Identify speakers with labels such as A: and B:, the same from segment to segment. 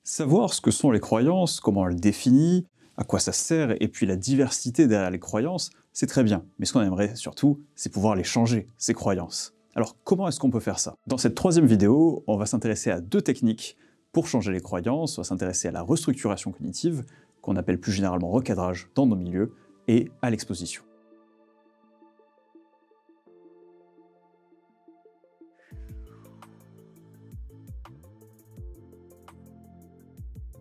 A: Savoir ce que sont les croyances, comment on les définit, à quoi ça sert, et puis la diversité derrière les croyances, c'est très bien. Mais ce qu'on aimerait surtout, c'est pouvoir les changer, ces croyances. Alors comment est-ce qu'on peut faire ça? Dans cette troisième vidéo, on va s'intéresser à deux techniques pour changer les croyances. On va s'intéresser à la restructuration cognitive, qu'on appelle plus généralement recadrage dans nos milieux, et à l'exposition.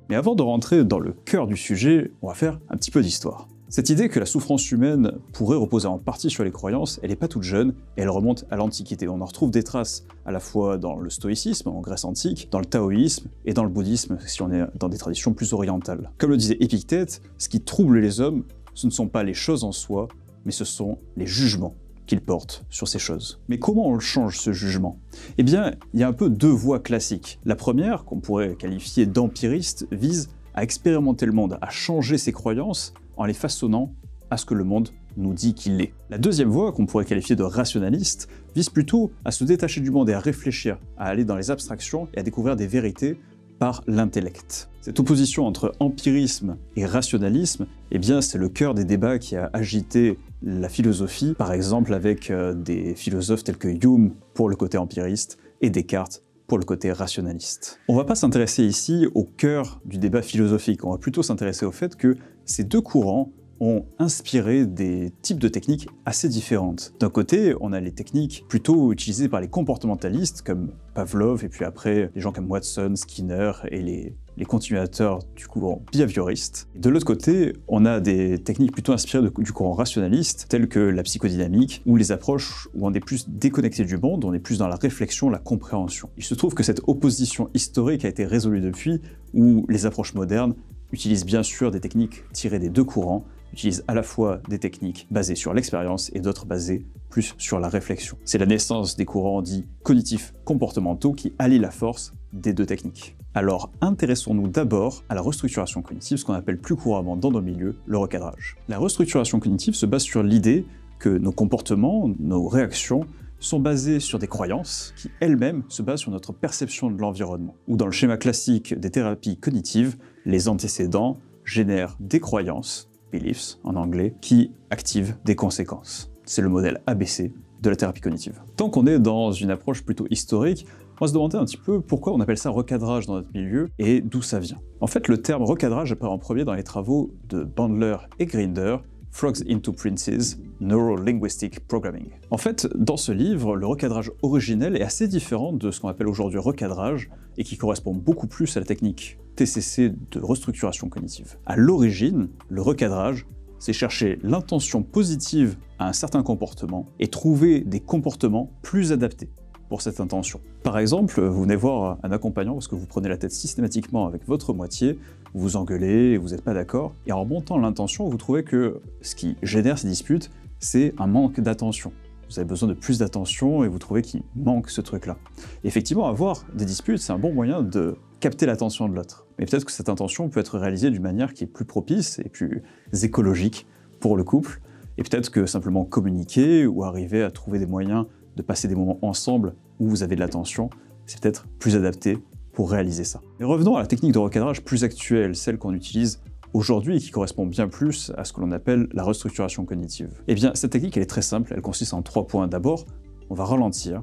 A: Mais avant de rentrer dans le cœur du sujet, on va faire un petit peu d'histoire. Cette idée que la souffrance humaine pourrait reposer en partie sur les croyances, elle n'est pas toute jeune, et elle remonte à l'Antiquité. On en retrouve des traces à la fois dans le stoïcisme, en Grèce antique, dans le taoïsme, et dans le bouddhisme, si on est dans des traditions plus orientales. Comme le disait Épictète, ce qui trouble les hommes, ce ne sont pas les choses en soi, mais ce sont les jugements qu'ils portent sur ces choses. Mais comment on le change, ce jugement? Eh bien, il y a un peu deux voies classiques. La première, qu'on pourrait qualifier d'empiriste, vise à expérimenter le monde, à changer ses croyances en les façonnant à ce que le monde nous dit qu'il est. La deuxième voie, qu'on pourrait qualifier de rationaliste, vise plutôt à se détacher du monde et à réfléchir, à aller dans les abstractions et à découvrir des vérités par l'intellect. Cette opposition entre empirisme et rationalisme, eh bien, c'est le cœur des débats qui a agité la philosophie, par exemple avec des philosophes tels que Hume pour le côté empiriste et Descartes pour le côté rationaliste. On ne va pas s'intéresser ici au cœur du débat philosophique, on va plutôt s'intéresser au fait que ces deux courants ont inspiré des types de techniques assez différentes. D'un côté, on a les techniques plutôt utilisées par les comportementalistes comme Pavlov, et puis après les gens comme Watson, Skinner et les continuateurs du courant behavioriste. Et de l'autre côté, on a des techniques plutôt inspirées du courant rationaliste, telles que la psychodynamique, ou les approches où on est plus déconnecté du monde, on est plus dans la réflexion, la compréhension. Il se trouve que cette opposition historique a été résolue depuis, où les approches modernes utilisent bien sûr des techniques tirées des deux courants, utilisent à la fois des techniques basées sur l'expérience et d'autres basées plus sur la réflexion. C'est la naissance des courants dits cognitifs comportementaux qui allient la force des deux techniques. Alors intéressons-nous d'abord à la restructuration cognitive, ce qu'on appelle plus couramment dans nos milieux le recadrage. La restructuration cognitive se base sur l'idée que nos comportements, nos réactions, sont basées sur des croyances qui elles-mêmes se basent sur notre perception de l'environnement. Ou dans le schéma classique des thérapies cognitives, les antécédents génèrent des croyances, beliefs en anglais, qui activent des conséquences. C'est le modèle ABC de la thérapie cognitive. Tant qu'on est dans une approche plutôt historique, on va se demander un petit peu pourquoi on appelle ça recadrage dans notre milieu et d'où ça vient. En fait, le terme recadrage apparaît en premier dans les travaux de Bandler et Grinder, Frogs into Princes, Neuro-Linguistic Programming. En fait, dans ce livre, le recadrage originel est assez différent de ce qu'on appelle aujourd'hui recadrage et qui correspond beaucoup plus à la technique TCC de restructuration cognitive. À l'origine, le recadrage, c'est chercher l'intention positive à un certain comportement et trouver des comportements plus adaptés pour cette intention. Par exemple, vous venez voir un accompagnant parce que vous prenez la tête systématiquement avec votre moitié, vous vous engueulez, vous n'êtes pas d'accord, et en remontant l'intention, vous trouvez que ce qui génère ces disputes, c'est un manque d'attention. Vous avez besoin de plus d'attention et vous trouvez qu'il manque ce truc-là. Effectivement, avoir des disputes, c'est un bon moyen de capter l'attention de l'autre. Mais peut-être que cette intention peut être réalisée d'une manière qui est plus propice et plus écologique pour le couple, et peut-être que simplement communiquer ou arriver à trouver des moyens de passer des moments ensemble où vous avez de l'attention, c'est peut-être plus adapté pour réaliser ça. Mais revenons à la technique de recadrage plus actuelle, celle qu'on utilise aujourd'hui et qui correspond bien plus à ce que l'on appelle la restructuration cognitive. Eh bien, cette technique, elle est très simple, elle consiste en 3 points. D'abord, on va ralentir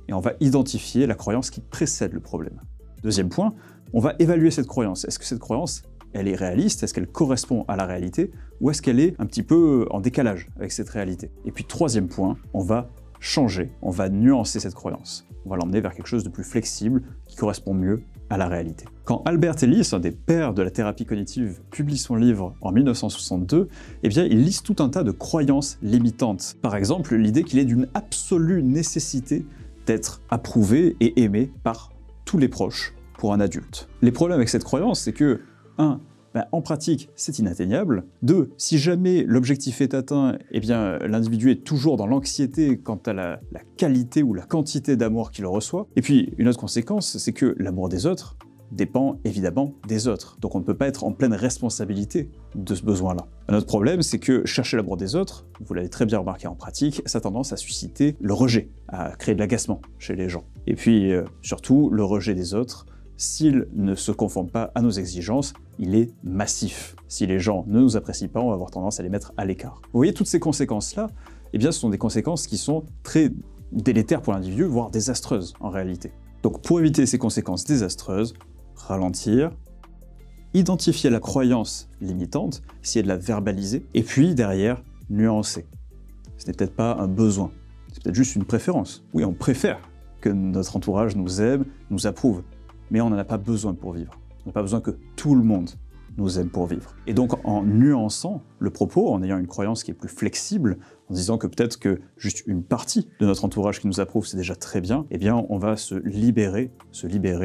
A: et on va identifier la croyance qui précède le problème. Deuxième point, on va évaluer cette croyance. Est-ce que cette croyance, elle est réaliste? Est-ce qu'elle correspond à la réalité? Ou est-ce qu'elle est un petit peu en décalage avec cette réalité? Et puis troisième point, on va changer, on va nuancer cette croyance. On va l'emmener vers quelque chose de plus flexible, qui correspond mieux à la réalité. Quand Albert Ellis, un des pères de la thérapie cognitive, publie son livre en 1962, eh bien, il liste tout un tas de croyances limitantes. Par exemple, l'idée qu'il est d'une absolue nécessité d'être approuvé et aimé par tous les proches pour un adulte. Les problèmes avec cette croyance, c'est que, 1. En pratique, c'est inatteignable. 2. Si jamais l'objectif est atteint, eh bien, l'individu est toujours dans l'anxiété quant à la qualité ou la quantité d'amour qu'il reçoit. Et puis, une autre conséquence, c'est que l'amour des autres dépend évidemment des autres. Donc on ne peut pas être en pleine responsabilité de ce besoin-là. Un autre problème, c'est que chercher l'amour des autres, vous l'avez très bien remarqué en pratique, ça a tendance à susciter le rejet, à créer de l'agacement chez les gens. Et puis, surtout, le rejet des autres s'il ne se conforme pas à nos exigences, il est massif. Si les gens ne nous apprécient pas, on va avoir tendance à les mettre à l'écart. Vous voyez, toutes ces conséquences-là, eh bien, ce sont des conséquences qui sont très délétères pour l'individu, voire désastreuses en réalité. Donc pour éviter ces conséquences désastreuses, ralentir, identifier la croyance limitante, essayer de la verbaliser, et puis derrière, nuancer. Ce n'est peut-être pas un besoin, c'est peut-être juste une préférence. Oui, on préfère que notre entourage nous aime, nous approuve, mais on n'en a pas besoin pour vivre. On n'a pas besoin que tout le monde nous aime pour vivre. Et donc en nuançant le propos, en ayant une croyance qui est plus flexible, en disant que peut-être que juste une partie de notre entourage qui nous approuve, c'est déjà très bien, eh bien on va se libérer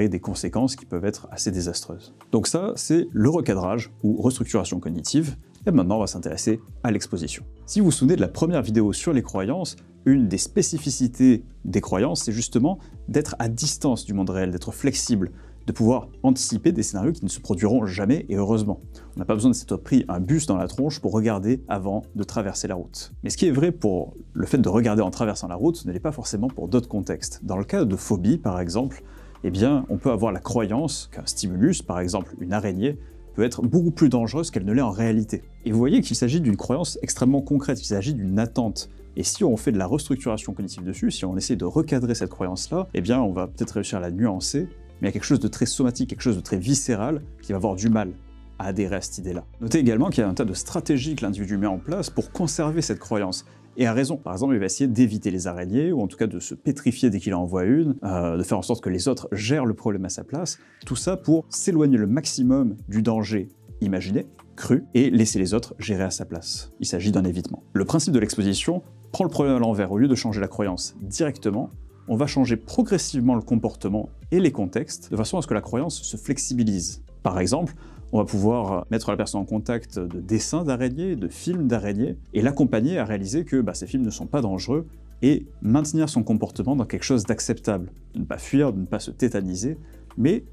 A: des conséquences qui peuvent être assez désastreuses. Donc ça, c'est le recadrage ou restructuration cognitive. Et maintenant, on va s'intéresser à l'exposition. Si vous vous souvenez de la première vidéo sur les croyances, une des spécificités des croyances, c'est justement d'être à distance du monde réel, d'être flexible, de pouvoir anticiper des scénarios qui ne se produiront jamais, et heureusement. On n'a pas besoin de s'être pris un bus dans la tronche pour regarder avant de traverser la route. Mais ce qui est vrai pour le fait de regarder en traversant la route, ne l'est pas forcément pour d'autres contextes. Dans le cas de phobie, par exemple, eh bien, on peut avoir la croyance qu'un stimulus, par exemple une araignée, peut être beaucoup plus dangereuse qu'elle ne l'est en réalité. Et vous voyez qu'il s'agit d'une croyance extrêmement concrète, il s'agit d'une attente. Et si on fait de la restructuration cognitive dessus, si on essaie de recadrer cette croyance-là, eh bien on va peut-être réussir à la nuancer, mais il y a quelque chose de très somatique, quelque chose de très viscéral qui va avoir du mal à adhérer à cette idée-là. Notez également qu'il y a un tas de stratégies que l'individu met en place pour conserver cette croyance. Et a raison. Par exemple, il va essayer d'éviter les araignées, ou en tout cas de se pétrifier dès qu'il en voit une, de faire en sorte que les autres gèrent le problème à sa place. Tout ça pour s'éloigner le maximum du danger imaginé, cru, et laisser les autres gérer à sa place. Il s'agit d'un évitement. Le principe de l'exposition prend le problème à l'envers. Au lieu de changer la croyance directement, on va changer progressivement le comportement et les contextes de façon à ce que la croyance se flexibilise. Par exemple, on va pouvoir mettre la personne en contact de dessins d'araignées, de films d'araignées, et l'accompagner à réaliser que ces films ne sont pas dangereux, et maintenir son comportement dans quelque chose d'acceptable. De ne pas fuir, de ne pas se tétaniser, mais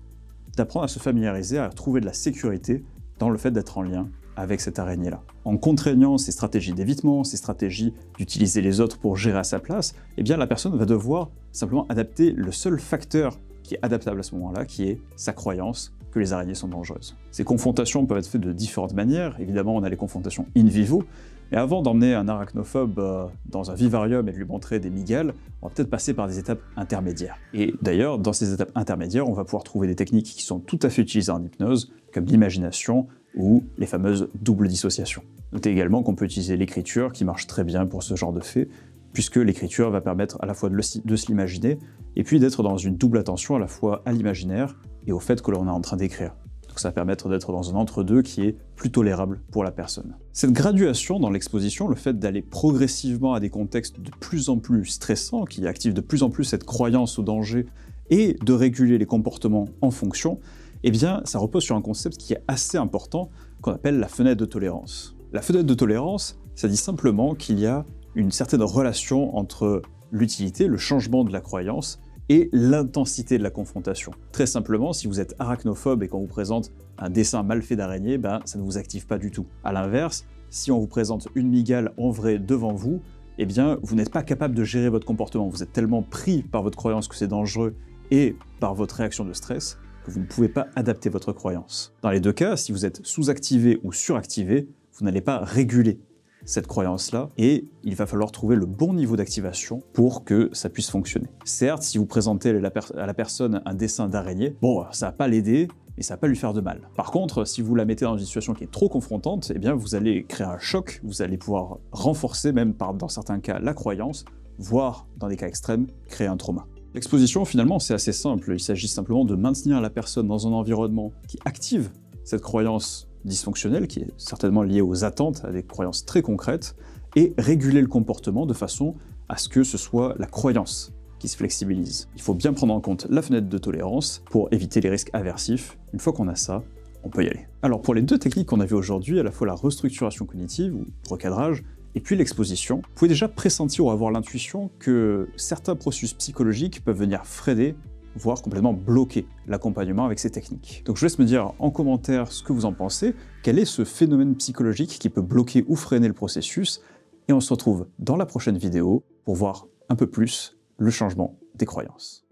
A: d'apprendre à se familiariser, à trouver de la sécurité dans le fait d'être en lien avec cette araignée-là. En contraignant ces stratégies d'évitement, ces stratégies d'utiliser les autres pour gérer à sa place, eh bien la personne va devoir simplement adapter le seul facteur qui est adaptable à ce moment-là, qui est sa croyance que les araignées sont dangereuses. Ces confrontations peuvent être faites de différentes manières. Évidemment, on a les confrontations in vivo, mais avant d'emmener un arachnophobe dans un vivarium et de lui montrer des migales, on va peut-être passer par des étapes intermédiaires. Et d'ailleurs, dans ces étapes intermédiaires, on va pouvoir trouver des techniques qui sont tout à fait utilisées en hypnose, comme l'imagination ou les fameuses doubles dissociations. Notez également qu'on peut utiliser l'écriture, qui marche très bien pour ce genre de fait, puisque l'écriture va permettre à la fois de se l'imaginer, et puis d'être dans une double attention à la fois à l'imaginaire et au fait que l'on est en train d'écrire. Donc ça va permettre d'être dans un entre-deux qui est plus tolérable pour la personne. Cette graduation dans l'exposition, le fait d'aller progressivement à des contextes de plus en plus stressants, qui activent de plus en plus cette croyance au danger, et de réguler les comportements en fonction, eh bien ça repose sur un concept qui est assez important, qu'on appelle la fenêtre de tolérance. La fenêtre de tolérance, ça dit simplement qu'il y a une certaine relation entre l'utilité, le changement de la croyance, et l'intensité de la confrontation. Très simplement, si vous êtes arachnophobe et qu'on vous présente un dessin mal fait d'araignée, ça ne vous active pas du tout. A l'inverse, si on vous présente une migale en vrai devant vous, eh bien, vous n'êtes pas capable de gérer votre comportement. Vous êtes tellement pris par votre croyance que c'est dangereux et par votre réaction de stress que vous ne pouvez pas adapter votre croyance. Dans les deux cas, si vous êtes sous-activé ou suractivé, vous n'allez pas réguler cette croyance-là, et il va falloir trouver le bon niveau d'activation pour que ça puisse fonctionner. Certes, si vous présentez à la personne un dessin d'araignée, ça va pas l'aider, et ça va pas lui faire de mal. Par contre, si vous la mettez dans une situation qui est trop confrontante, eh bien vous allez créer un choc, vous allez pouvoir renforcer même dans certains cas la croyance, voire dans des cas extrêmes, créer un trauma. L'exposition, finalement, c'est assez simple. Il s'agit simplement de maintenir la personne dans un environnement qui active cette croyance dysfonctionnelle, qui est certainement liée aux attentes, à des croyances très concrètes, et réguler le comportement de façon à ce que ce soit la croyance qui se flexibilise. Il faut bien prendre en compte la fenêtre de tolérance pour éviter les risques aversifs. Une fois qu'on a ça, on peut y aller. Alors pour les deux techniques qu'on a vues aujourd'hui, à la fois la restructuration cognitive ou recadrage, et puis l'exposition, vous pouvez déjà pressentir ou avoir l'intuition que certains processus psychologiques peuvent venir freiner, voire complètement bloquer l'accompagnement avec ces techniques. Donc je vous laisse me dire en commentaire ce que vous en pensez, quel est ce phénomène psychologique qui peut bloquer ou freiner le processus, et on se retrouve dans la prochaine vidéo pour voir un peu plus le changement des croyances.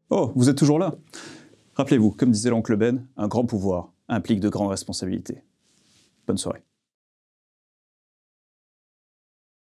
A: Oh, vous êtes toujours là? Rappelez-vous, comme disait l'oncle Ben, un grand pouvoir implique de grandes responsabilités. Bonne soirée.